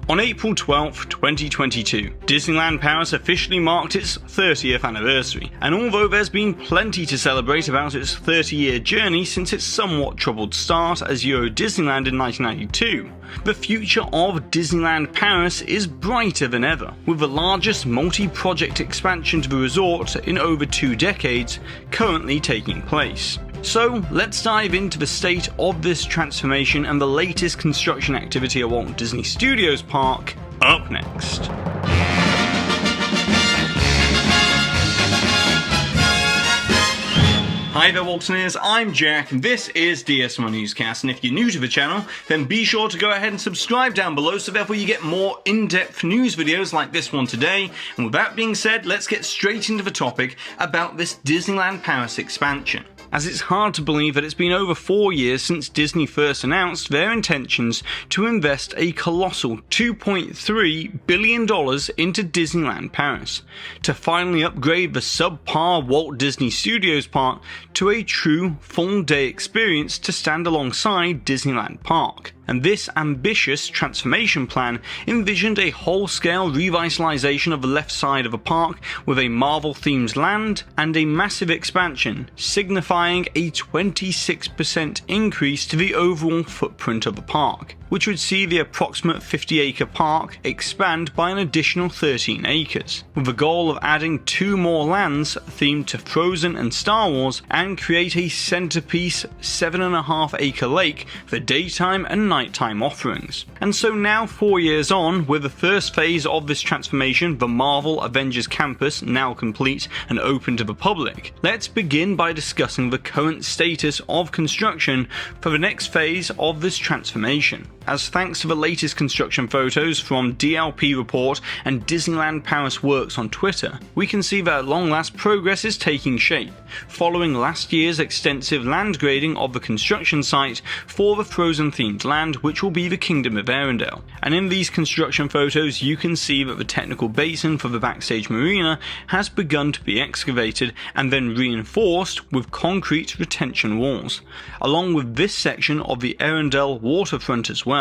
On April 12, 2022, Disneyland Paris officially marked its 30th anniversary, and although there's been plenty to celebrate about its 30-year journey since its somewhat troubled start as Euro Disneyland in 1992, the future of Disneyland Paris is brighter than ever, with the largest multi-project expansion to the resort in over 2 decades currently taking place. So let's dive into the state of this transformation and the latest construction activity at Walt Disney Studios Park up next. Hi there Waltineers, I'm Jack and this is DSNY Newscast, and if you're new to the channel then be sure to go ahead and subscribe down below so therefore you get more in-depth news videos like this one today. And with that being said, let's get straight into the topic about this Disneyland Paris expansion, as it's hard to believe that it's been over 4 years since Disney first announced their intentions to invest a colossal $2.3 billion into Disneyland Paris, to finally upgrade the subpar Walt Disney Studios Park to a true full-day experience to stand alongside Disneyland Park. And this ambitious transformation plan envisioned a whole-scale revitalization of the left side of the park with a Marvel-themed land and a massive expansion, signifying a 26% increase to the overall footprint of the park, which would see the approximate 50-acre park expand by an additional 13 acres, with the goal of adding 2 more lands themed to Frozen and Star Wars, and create a centerpiece 7.5-acre lake for daytime and nighttime offerings. And so now 4 years on, with the first phase of this transformation, the Marvel Avengers Campus, now complete and open to the public, let's begin by discussing the current status of construction for the next phase of this transformation. As thanks to the latest construction photos from DLP Report and Disneyland Paris Works on Twitter, we can see that at long last progress is taking shape, following last year's extensive land grading of the construction site for the Frozen themed land, which will be the Kingdom of Arendelle. And in these construction photos you can see that the technical basin for the backstage marina has begun to be excavated and then reinforced with concrete retention walls, along with this section of the Arendelle waterfront as well.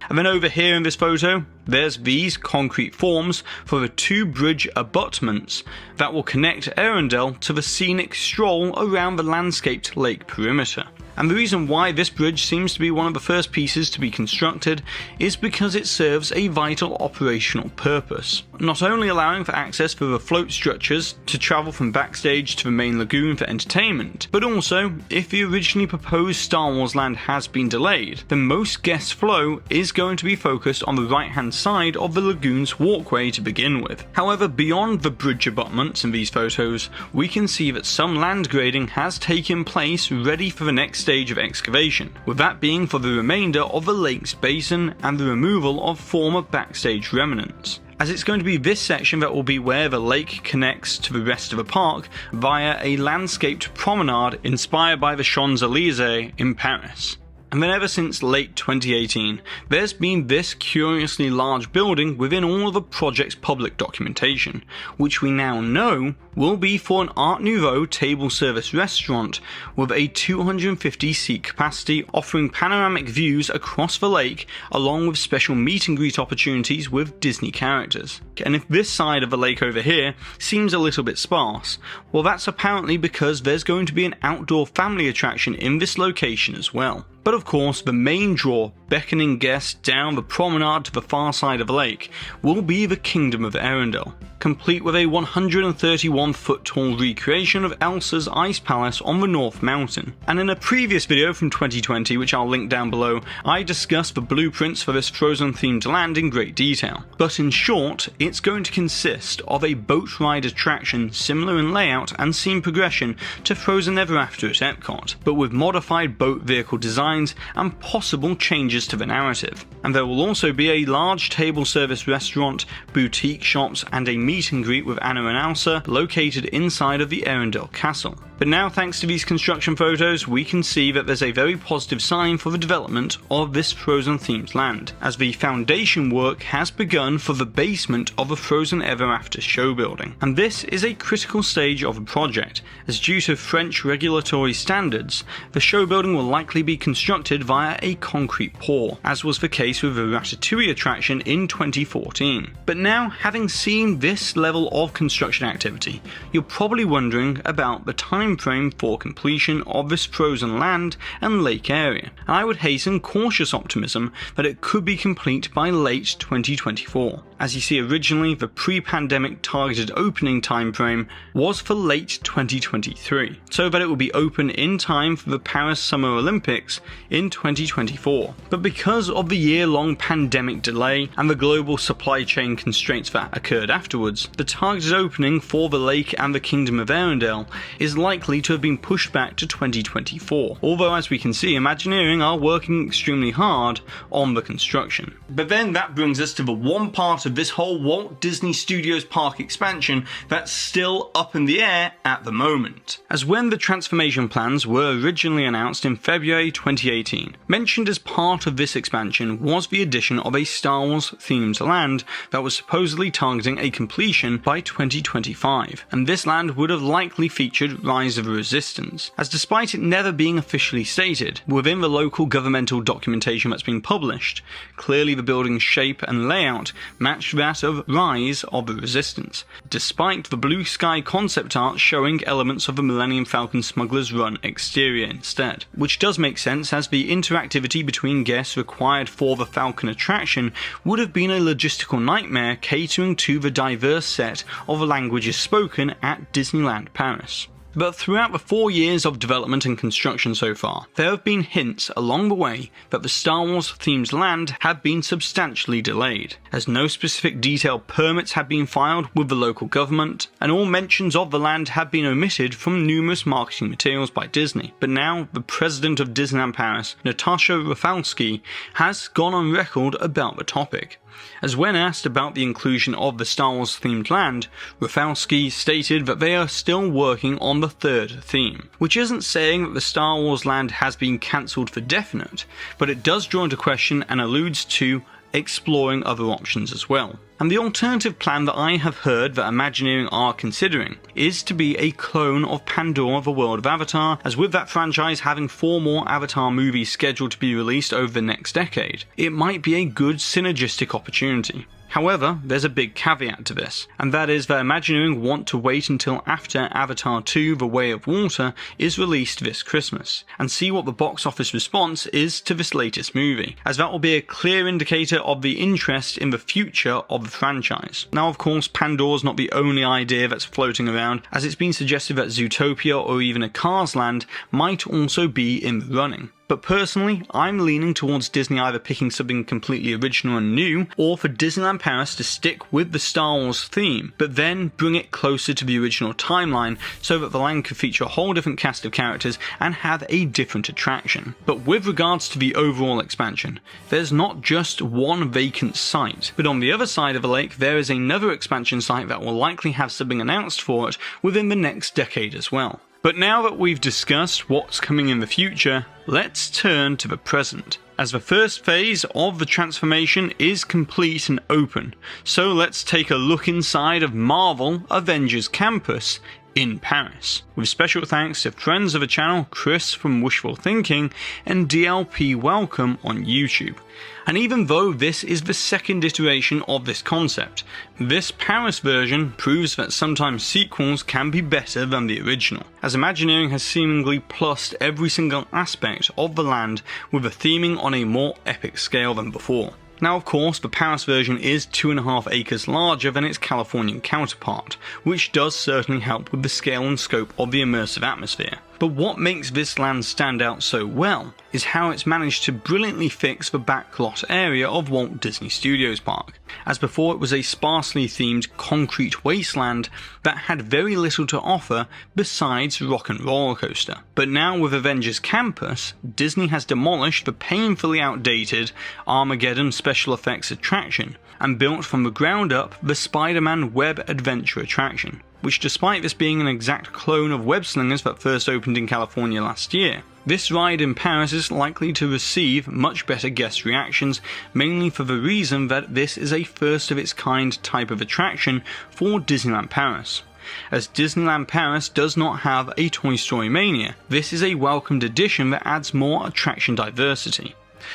And then over here in this photo, there's these concrete forms for the 2 bridge abutments that will connect Arendelle to the scenic stroll around the landscaped lake perimeter. And the reason why this bridge seems to be one of the first pieces to be constructed is because it serves a vital operational purpose, not only allowing for access for the float structures to travel from backstage to the main lagoon for entertainment, but also, if the originally proposed Star Wars land has been delayed, then most guest flow is going to be focused on the right hand side of the lagoon's walkway to begin with. However, beyond the bridge abutments in these photos, we can see that some land grading has taken place ready for the next stage of excavation, with that being for the remainder of the lake's basin and the removal of former backstage remnants, as it's going to be this section that will be where the lake connects to the rest of the park via a landscaped promenade inspired by the Champs-Élysées in Paris. And then ever since late 2018, there's been this curiously large building within all of the project's public documentation, which we now know will be for an Art Nouveau table service restaurant with a 250 seat capacity, offering panoramic views across the lake along with special meet and greet opportunities with Disney characters. And if this side of the lake over here seems a little bit sparse, well that's apparently because there's going to be an outdoor family attraction in this location as well. But of course, the main draw beckoning guests down the promenade to the far side of the lake will be the Kingdom of Arendelle, complete with a 131-foot tall recreation of Elsa's Ice Palace on the North Mountain. And in a previous video from 2020, which I'll link down below, I discussed the blueprints for this Frozen-themed land in great detail. But in short, it's going to consist of a boat ride attraction similar in layout and scene progression to Frozen Ever After at Epcot, but with modified boat vehicle designs and possible changes to the narrative. And there will also be a large table service restaurant, boutique shops and a meet and greet with Anna and Elsa located inside of the Arendelle Castle. But now, thanks to these construction photos, we can see that there's a very positive sign for the development of this Frozen themed land, as the foundation work has begun for the basement of the Frozen Ever After show building. And this is a critical stage of the project, as due to French regulatory standards, the show building will likely be constructed via a concrete pour, as was the case with the Ratatouille attraction in 2014. But now, having seen this level of construction activity, you're probably wondering about the time frame for completion of this frozen land and lake area, and I would hasten cautious optimism that it could be complete by late 2024. As you see, originally the pre-pandemic targeted opening time frame was for late 2023, so that it will be open in time for the Paris Summer Olympics in 2024. But because of the year-long pandemic delay and the global supply chain constraints that occurred afterwards, the targeted opening for the lake and the Kingdom of Arendelle is likely to have been pushed back to 2024, although as we can see, Imagineering are working extremely hard on the construction. But then that brings us to the one part of this whole Walt Disney Studios Park expansion that's still up in the air at the moment. As when the transformation plans were originally announced in February 2018, mentioned as part of this expansion was the addition of a Star Wars themed land that was supposedly targeting a completion by 2025, and this land would have likely featured Rise of the Resistance, as despite it never being officially stated within the local governmental documentation that's been published, clearly the building's shape and layout matched that of Rise of the Resistance, despite the blue sky concept art showing elements of the Millennium Falcon Smuggler's Run exterior instead, which does make sense as the interactivity between guests required for the Falcon attraction would have been a logistical nightmare catering to the diverse set of languages spoken at Disneyland Paris. But throughout the 4 years of development and construction so far, there have been hints along the way that the Star Wars themed land have been substantially delayed, as no specific detailed permits have been filed with the local government, and all mentions of the land have been omitted from numerous marketing materials by Disney. But now, the president of Disneyland Paris, Natasha Rafalski, has gone on record about the topic. As when asked about the inclusion of the Star Wars themed land, Rafalski stated that they are still working on the third theme, which isn't saying that the Star Wars land has been cancelled for definite, but it does draw into question and alludes to exploring other options as well. And the alternative plan that I have heard that Imagineering are considering is to be a clone of Pandora: The World of Avatar, as with that franchise having 4 more Avatar movies scheduled to be released over the next decade, it might be a good synergistic opportunity. However, there's a big caveat to this, and that is that Imagineering want to wait until after Avatar 2: The Way of Water is released this Christmas, and see what the box office response is to this latest movie, as that will be a clear indicator of the interest in the future of the franchise. Now of course, Pandora's not the only idea that's floating around, as it's been suggested that Zootopia or even a Cars land might also be in the running. But personally, I'm leaning towards Disney either picking something completely original and new, or for Disneyland Paris to stick with the Star Wars theme, but then bring it closer to the original timeline so that the land could feature a whole different cast of characters and have a different attraction. But with regards to the overall expansion, there's not just one vacant site, but on the other side of the lake there is another expansion site that will likely have something announced for it within the next decade as well. But now that we've discussed what's coming in the future, let's turn to the present, as the first phase of the transformation is complete and open. So let's take a look inside of Marvel Avengers Campus in Paris, with special thanks to friends of the channel Chris from Wishful Thinking and DLP Welcome on YouTube. And even though this is the second iteration of this concept, this Paris version proves that sometimes sequels can be better than the original, as Imagineering has seemingly plussed every single aspect of the land with a theming on a more epic scale than before. Now of course, the Paris version is 2.5 acres larger than its Californian counterpart, which does certainly help with the scale and scope of the immersive atmosphere. But what makes this land stand out so well is how it's managed to brilliantly fix the backlot area of Walt Disney Studios Park, as before it was a sparsely themed concrete wasteland that had very little to offer besides Rock and Roller Coaster. But now with Avengers Campus, Disney has demolished the painfully outdated Armageddon special effects attraction and built from the ground up the Spider-Man Web Adventure attraction, which despite this being an exact clone of Web Slingers that first opened in California last year, this ride in Paris is likely to receive much better guest reactions, mainly for the reason that this is a first of its kind type of attraction for Disneyland Paris. As Disneyland Paris does not have a Toy Story Mania, this is a welcomed addition that adds more attraction diversity.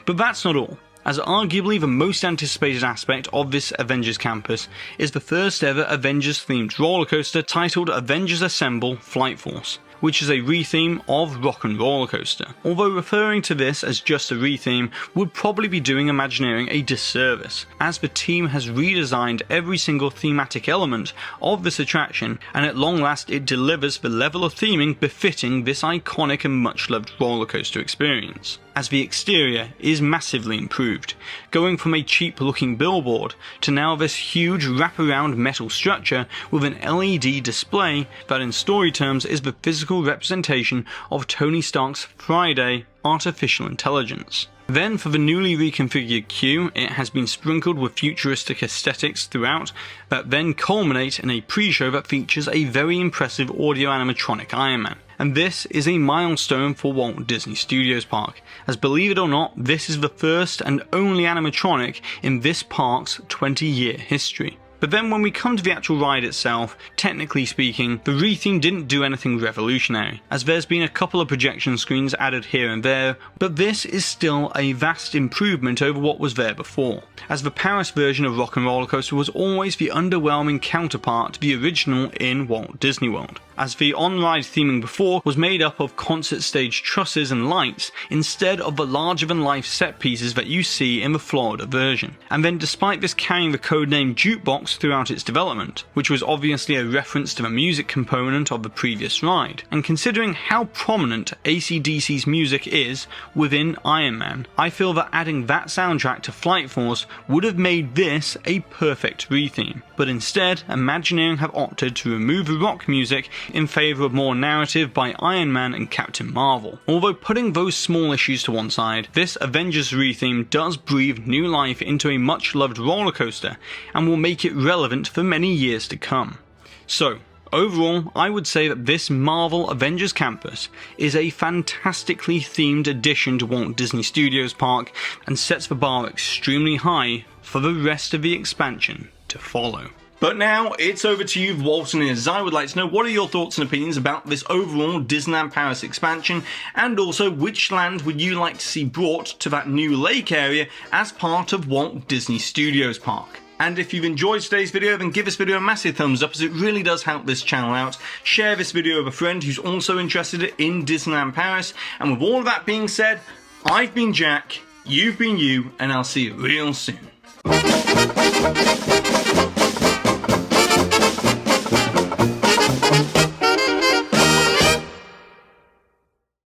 But that's not all, as arguably the most anticipated aspect of this Avengers Campus is the first ever Avengers themed roller coaster titled Avengers Assemble Flight Force, which is a retheme of Rock and Roller Coaster. Although referring to this as just a retheme would probably be doing Imagineering a disservice, as the team has redesigned every single thematic element of this attraction, and at long last it delivers the level of theming befitting this iconic and much loved roller coaster experience, as the exterior is massively improved, going from a cheap looking billboard to now this huge wraparound metal structure with an LED display that in story terms is the physical representation of Tony Stark's Friday artificial intelligence. Then for the newly reconfigured queue, it has been sprinkled with futuristic aesthetics throughout that then culminate in a pre-show that features a very impressive audio animatronic Iron Man. And this is a milestone for Walt Disney Studios Park, as believe it or not, this is the first and only animatronic in this park's 20-year history. But then when we come to the actual ride itself, technically speaking, the retheme didn't do anything revolutionary, as there's been a couple of projection screens added here and there, but this is still a vast improvement over what was there before, as the Paris version of Rock and Roller Coaster was always the underwhelming counterpart to the original in Walt Disney World, as the on-ride theming before was made up of concert stage trusses and lights instead of the larger-than-life set pieces that you see in the Florida version. And then despite this carrying the codename Jukebox throughout its development, which was obviously a reference to the music component of the previous ride, and considering how prominent AC/DC's music is within Iron Man, I feel that adding that soundtrack to Flight Force would have made this a perfect retheme. But instead, Imagineering have opted to remove the rock music in favour of more narrative by Iron Man and Captain Marvel. Although putting those small issues to one side, this Avengers retheme does breathe new life into a much loved roller coaster and will make it relevant for many years to come. So, overall, I would say that this Marvel Avengers Campus is a fantastically themed addition to Walt Disney Studios Park and sets the bar extremely high for the rest of the expansion to follow. But now, it's over to you, Waltineers. I would like to know what are your thoughts and opinions about this overall Disneyland Paris expansion, and also which land would you like to see brought to that new lake area as part of Walt Disney Studios Park. And if you've enjoyed today's video, then give this video a massive thumbs up, as it really does help this channel out. Share this video with a friend who's also interested in Disneyland Paris. And with all of that being said, I've been Jack, you've been you, and I'll see you real soon.